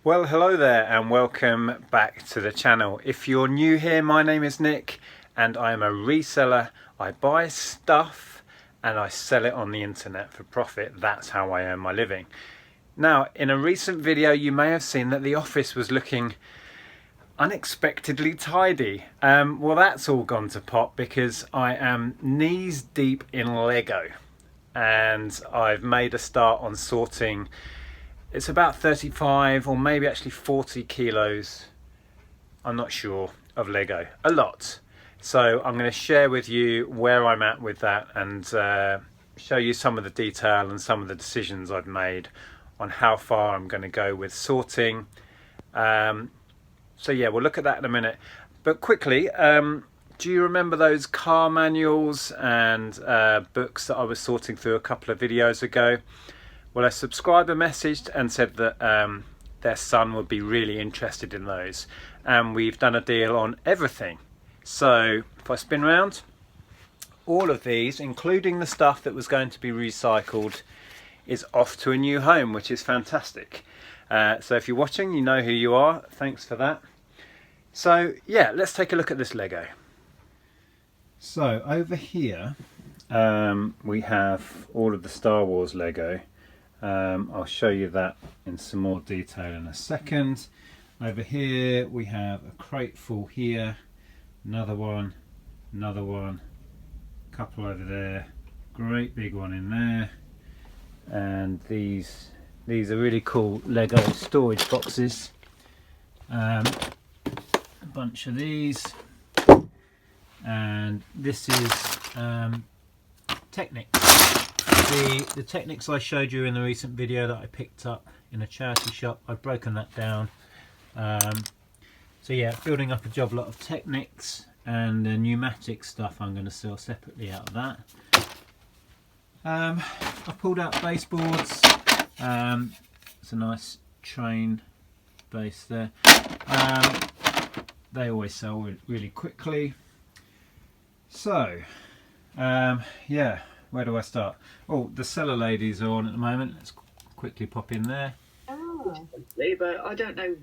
Well, hello there and welcome back to the channel. If you're new here, my name is Nick and I am a reseller. I buy stuff and I sell it on the internet for profit. That's how I earn my living. Now, in a recent video, you may have seen that the office was looking unexpectedly tidy. Well, that's all gone to pot because I am knees deep in Lego and I've made a start on sorting. It's about 35 or maybe actually 40 kilos, I'm not sure, of Lego. A lot. So I'm going to share with you where I'm at with that and show you some of the detail and some of the decisions I've made on how far I'm going to go with sorting. So yeah, we'll look at that in a minute. But quickly, do you remember those car manuals and books that I was sorting through a couple of videos ago? Well, a subscriber messaged and said that their son would be really interested in those, and we've done a deal on everything. So if I spin round, all of these, including the stuff that was going to be recycled, is off to a new home, which is fantastic. So if you're watching, you know who you are. Thanks for that. So yeah, let's take a look at this Lego. So over here we have all of the Star Wars Lego. I'll show you that in some more detail in a second. Over here we have a crate full here, another one, a couple over there, great big one in there, and these are really cool Lego storage boxes. A bunch of these, and this is Technics. The Technics I showed you in the recent video that I picked up in a charity shop, I've broken that down. So yeah, building up a job lot of Technics, and the pneumatic stuff I'm going to sell separately out of that. I pulled out baseboards. It's a nice train base there. They always sell really quickly. So yeah, where do I start? Oh, the seller ladies are on at the moment. Let's quickly pop in there. Oh, but I don't know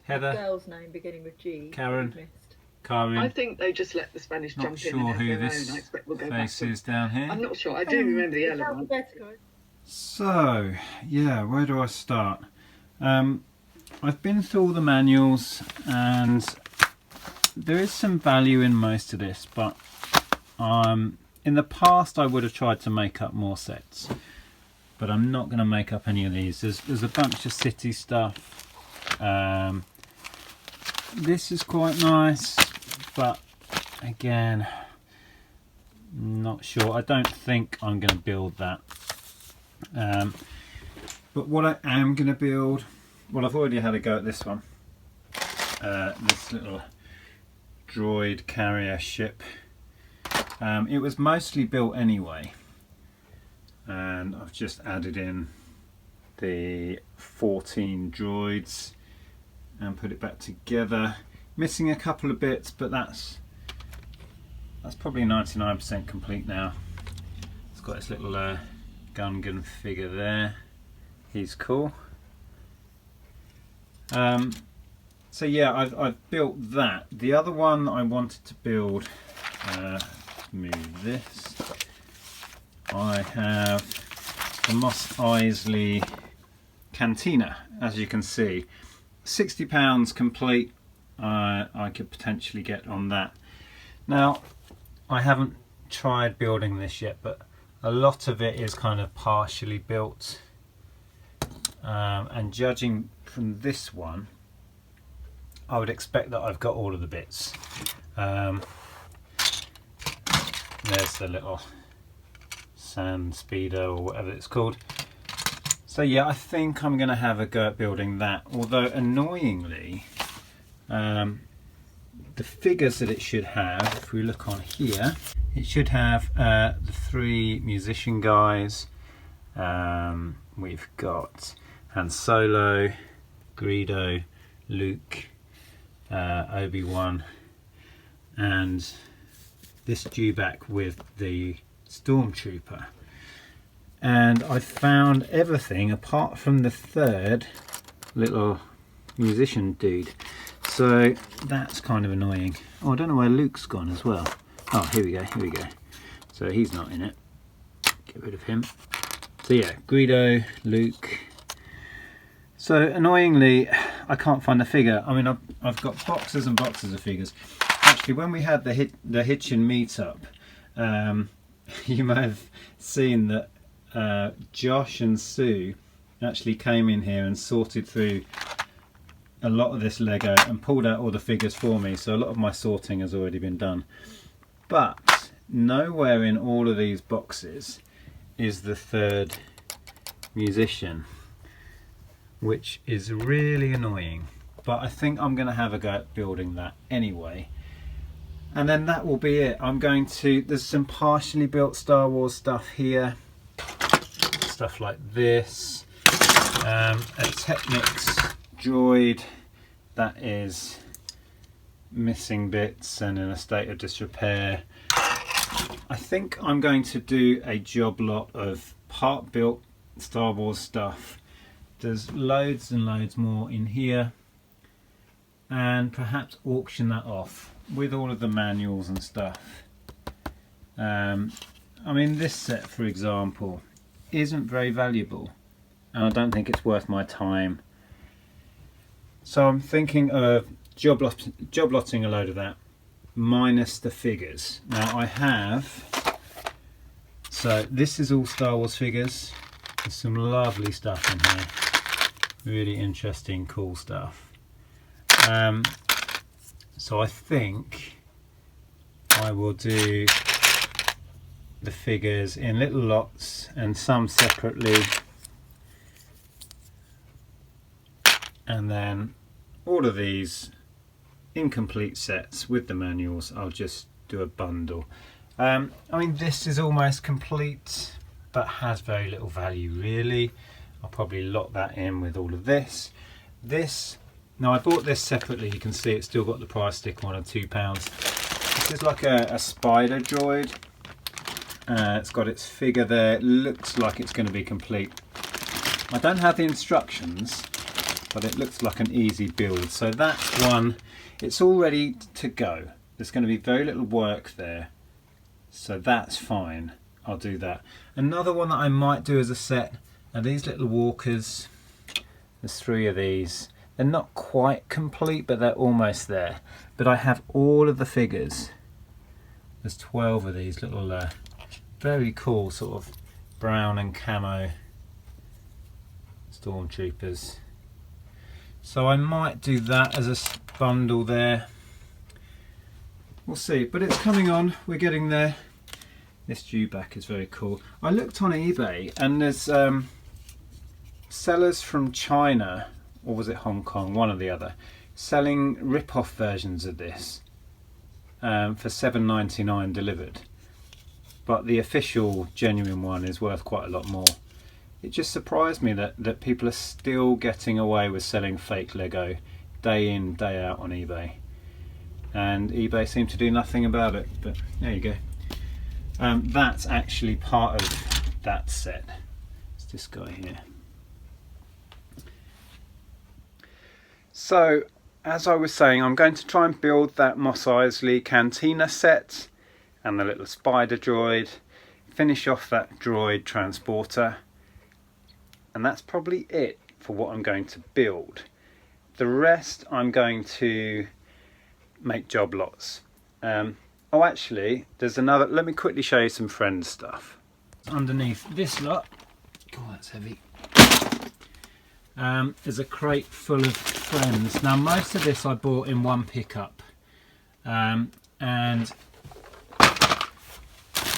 Heather, girl's name beginning with G. Karen, Karin. I think they just let the Spanish Not jump sure in and who have their this own. I expect we'll go face back. is down here. I'm not sure. I do remember the yellow one. So yeah, where do I start? I've been through all the manuals and there is some value in most of this, but in the past I would have tried to make up more sets, but I'm not going to make up any of these. There's a bunch of city stuff. This is quite nice, but again, not sure. I don't think I'm going to build that. But what I am going to build, well, I've already had a go at this one. This little droid carrier ship. It was mostly built anyway, and I've just added in the 14 droids and put it back together. Missing a couple of bits, but that's probably 99% complete now. It's got this little Gungan figure there. He's cool. So yeah, I've built that. The other one I wanted to build, move this. I have the Mos Eisley Cantina, as you can see. £60 complete. I could potentially get on that. Now, I haven't tried building this yet, but a lot of it is kind of partially built. And judging from this one, I would expect that I've got all of the bits. There's the little sand speeder or whatever it's called. So yeah, I think I'm going to have a go at building that, although annoyingly the figures that it should have, if we look on here, it should have the 3 musician guys. We've got Han Solo, Greedo, Luke, Obi-Wan, and this dewback with the Stormtrooper. And I found everything apart from the third little musician dude. So that's kind of annoying. Oh, I don't know where Luke's gone as well. Oh, here we go, here we go. So he's not in it. Get rid of him. So yeah, Guido, Luke. So annoyingly, I can't find the figure. I mean, I've got boxes and boxes of figures. Actually, when we had the Hitchin meetup, you may have seen that Josh and Sue actually came in here and sorted through a lot of this Lego and pulled out all the figures for me. So a lot of my sorting has already been done. But nowhere in all of these boxes is the third musician, which is really annoying. But I think I'm going to have a go at building that anyway. And then that will be it. I'm going to, there's some partially built Star Wars stuff here. Stuff like this. A Technics droid that is missing bits and in a state of disrepair. I think I'm going to do a job lot of part built Star Wars stuff. There's loads and loads more in here, and perhaps auction that off with all of the manuals and stuff. I mean, this set, for example, isn't very valuable, and I don't think it's worth my time. So I'm thinking of job lotting a load of that, minus the figures. Now I have, so this is all Star Wars figures. There's some lovely stuff in here. Really interesting, cool stuff. So I think I will do the figures in little lots and some separately, and then all of these incomplete sets with the manuals I'll just do a bundle. I mean, this is almost complete but has very little value really. I'll probably lock that in with all of this. Now I bought this separately, you can see it's still got the price sticker on of £2. This is like a spider droid. It's got its figure there, it looks like it's going to be complete. I don't have the instructions, but it looks like an easy build. So that's one, it's all ready to go. There's going to be very little work there, so that's fine. I'll do that. Another one that I might do as a set are these little walkers. There's 3 of these. They're not quite complete, but they're almost there. But I have all of the figures. There's 12 of these little very cool sort of brown and camo stormtroopers. So I might do that as a bundle there. We'll see, but it's coming on, we're getting there. This dewback is very cool. I looked on eBay and there's sellers from China, or was it Hong Kong, one or the other, selling rip-off versions of this for $7.99 delivered. But the official genuine one is worth quite a lot more. It just surprised me that people are still getting away with selling fake Lego day in, day out on eBay. And eBay seemed to do nothing about it, but there you go. That's actually part of that set. It's this guy here. So, as I was saying, I'm going to try and build that Mos Eisley Cantina set and the little spider droid, finish off that droid transporter, and that's probably it for what I'm going to build. The rest I'm going to make job lots. Oh, actually, there's another, let me quickly show you some friends stuff. Underneath this lot, oh that's heavy, there's a crate full of friends. Now most of this I bought in one pickup, and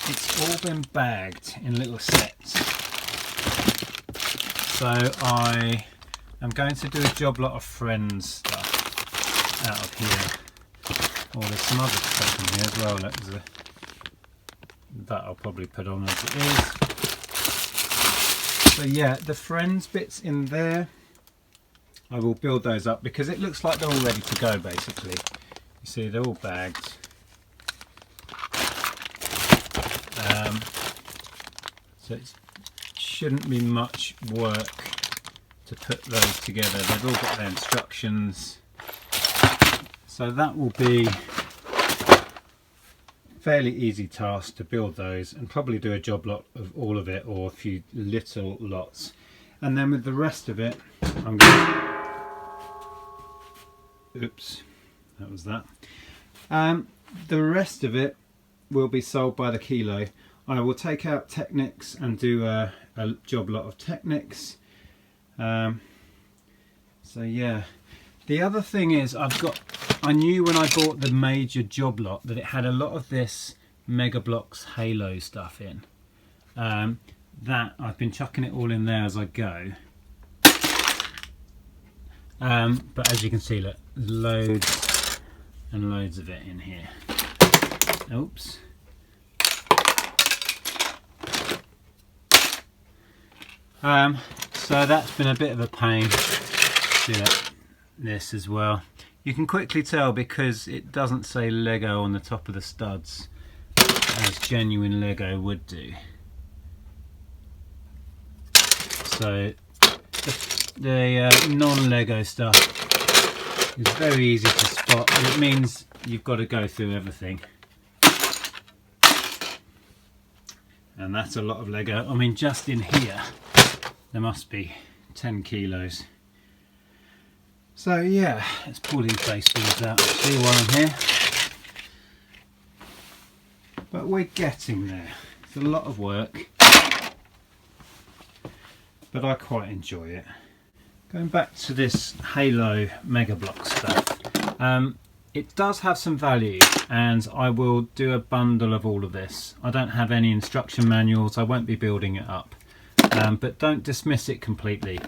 it's all been bagged in little sets. So I am going to do a job lot of friends stuff out of here. Oh, there's some other stuff in here as well. Look, there's that I'll probably put on as it is. So yeah, the friends bits in there, I will build those up because it looks like they're all ready to go basically. You see, they're all bagged. So it shouldn't be much work to put those together. They've all got their instructions, so that will be fairly easy task to build those, and probably do a job lot of all of it or a few little lots. And then with the rest of it, I'm going to, oops, that was that. The rest of it will be sold by the kilo. I will take out Technics and do a job lot of Technics. So yeah. The other thing is, I knew when I bought the major job lot that it had a lot of this Mega Bloks Halo stuff in. That I've been chucking it all in there as I go. But as you can see, look, loads and loads of it in here. Oops. So that's been a bit of a pain. Do this as well. You can quickly tell because it doesn't say Lego on the top of the studs as genuine Lego would do. So the non-Lego stuff is very easy to spot, and it means you've got to go through everything. And that's a lot of Lego. I mean, just in here there must be 10 kilos. So yeah, let's pull these baseboards out actually while I'm here. But we're getting there. It's a lot of work, but I quite enjoy it. Going back to this Halo Mega Block stuff, it does have some value, and I will do a bundle of all of this. I don't have any instruction manuals, I won't be building it up, but don't dismiss it completely.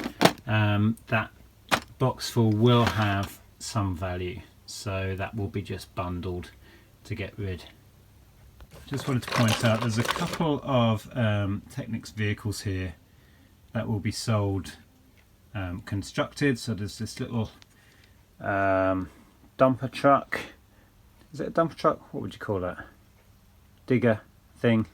That box full will have some value, so that will be just bundled to get rid. Just wanted to point out there's a couple of Technics vehicles here that will be sold constructed. So there's this little dumper truck. Is it a dumper truck? What would you call that? Digger thing.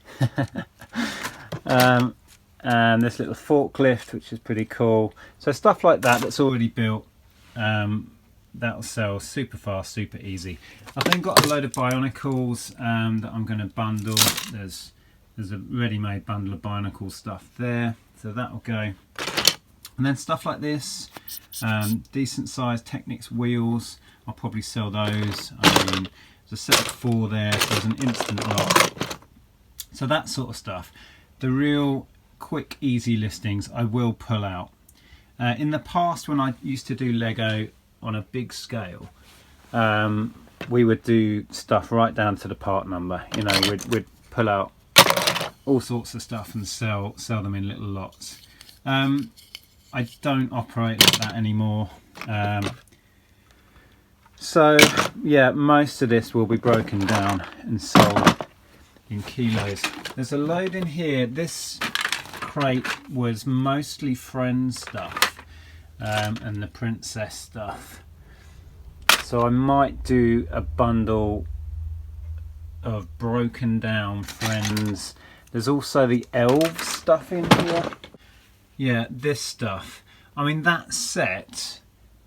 And this little forklift, which is pretty cool. So stuff like that that's already built, that'll sell super fast, super easy. I've then got a load of Bionicles that I'm going to bundle. There's a ready-made bundle of Bionicle stuff there, so that'll go. And then stuff like this, decent sized Technics wheels, I'll probably sell those. I mean, there's a set of 4 there, so there's an instant lot. So that sort of stuff. The real quick, easy listings I will pull out. In the past, when I used to do Lego on a big scale, we would do stuff right down to the part number. You know, we'd pull out all sorts of stuff and sell them in little lots. I don't operate like that anymore. So yeah, most of this will be broken down and sold in kilos. There's a load in here. This crate was mostly Friends stuff and the Princess stuff. So I might do a bundle of broken down Friends. There's also the Elves stuff in here. Yeah, this stuff. I mean, that set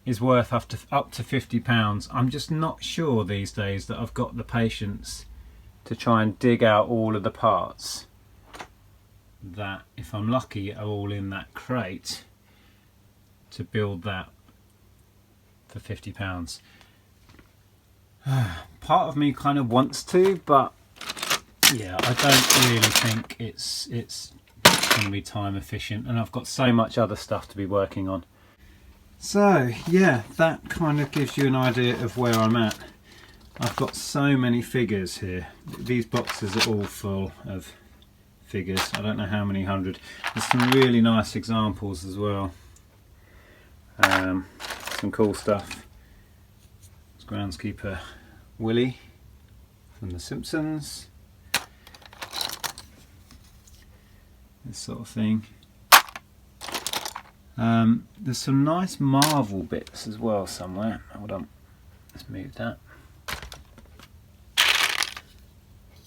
is worth up to £50. I'm just not sure these days that I've got the patience to try and dig out all of the parts that, if I'm lucky, are all in that crate to build that for £50. Part of me kind of wants to, but yeah, I don't really think it's going to be time efficient, and I've got so much other stuff to be working on. So yeah, that kind of gives you an idea of where I'm at. I've got so many figures here. These boxes are all full of figures. I don't know how many hundred. There's some really nice examples as well. Some cool stuff. It's groundskeeper Willie from The Simpsons. This sort of thing. There's some nice Marvel bits as well somewhere. Hold on, let's move that.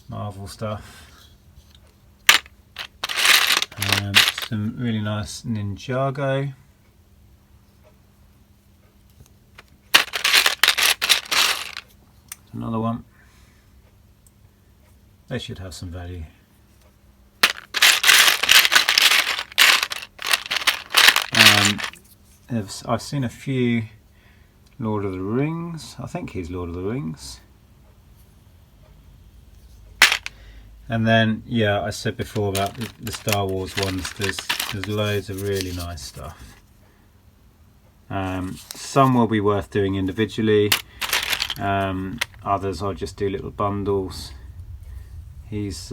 Marvel stuff. Some really nice Ninjago. Another one. They should have some value. I've seen a few Lord of the Rings. I think he's Lord of the Rings. And then, yeah, I said before about the Star Wars ones. There's loads of really nice stuff. Some will be worth doing individually. Others I'll just do little bundles. He's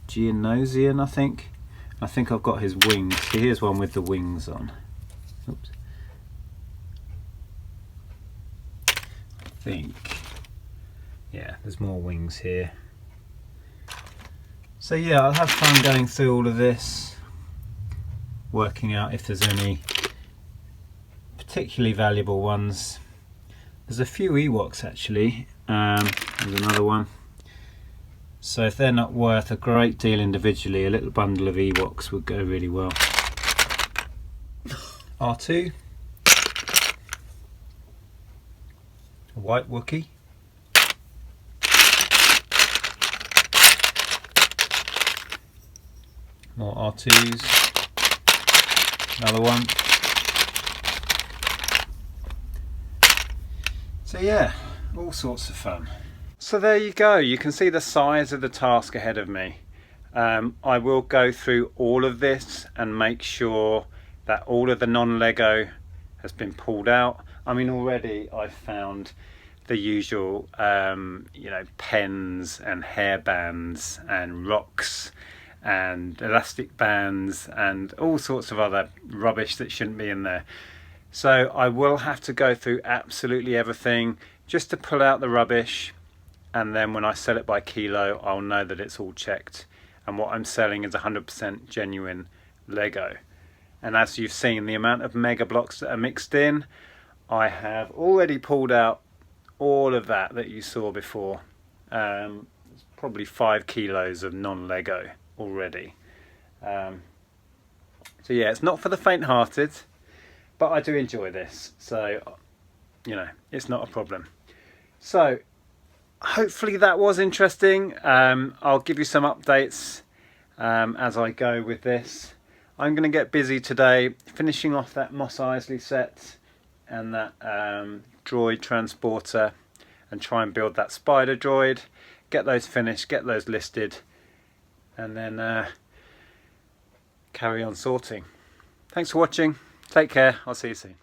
Geonosian, I think. I think I've got his wings. So here's one with the wings on. Oops. I think, yeah, there's more wings here. So yeah, I'll have fun going through all of this, working out if there's any particularly valuable ones. There's a few Ewoks actually. There's another one. So if they're not worth a great deal individually, a little bundle of Ewoks would go really well. R2, a white Wookiee, more R2s, another one. So yeah, all sorts of fun. So there you go, you can see the size of the task ahead of me. I will go through all of this and make sure that all of the non-Lego has been pulled out. I mean, already I've found the usual, you know, pens and hairbands and rocks and elastic bands and all sorts of other rubbish that shouldn't be in there. So I will have to go through absolutely everything just to pull out the rubbish, and then when I sell it by kilo, I'll know that it's all checked and what I'm selling is 100% genuine Lego. And as you've seen, the amount of mega blocks that are mixed in, I have already pulled out all of that you saw before. It's probably 5 kilos of non-Lego already. So yeah, it's not for the faint-hearted, but I do enjoy this. So, you know, it's not a problem. So, hopefully that was interesting. I'll give you some updates as I go with this. I'm going to get busy today finishing off that Mos Eisley set and that droid transporter and try and build that spider droid, get those finished, get those listed, and then carry on sorting. Thanks for watching, take care, I'll see you soon.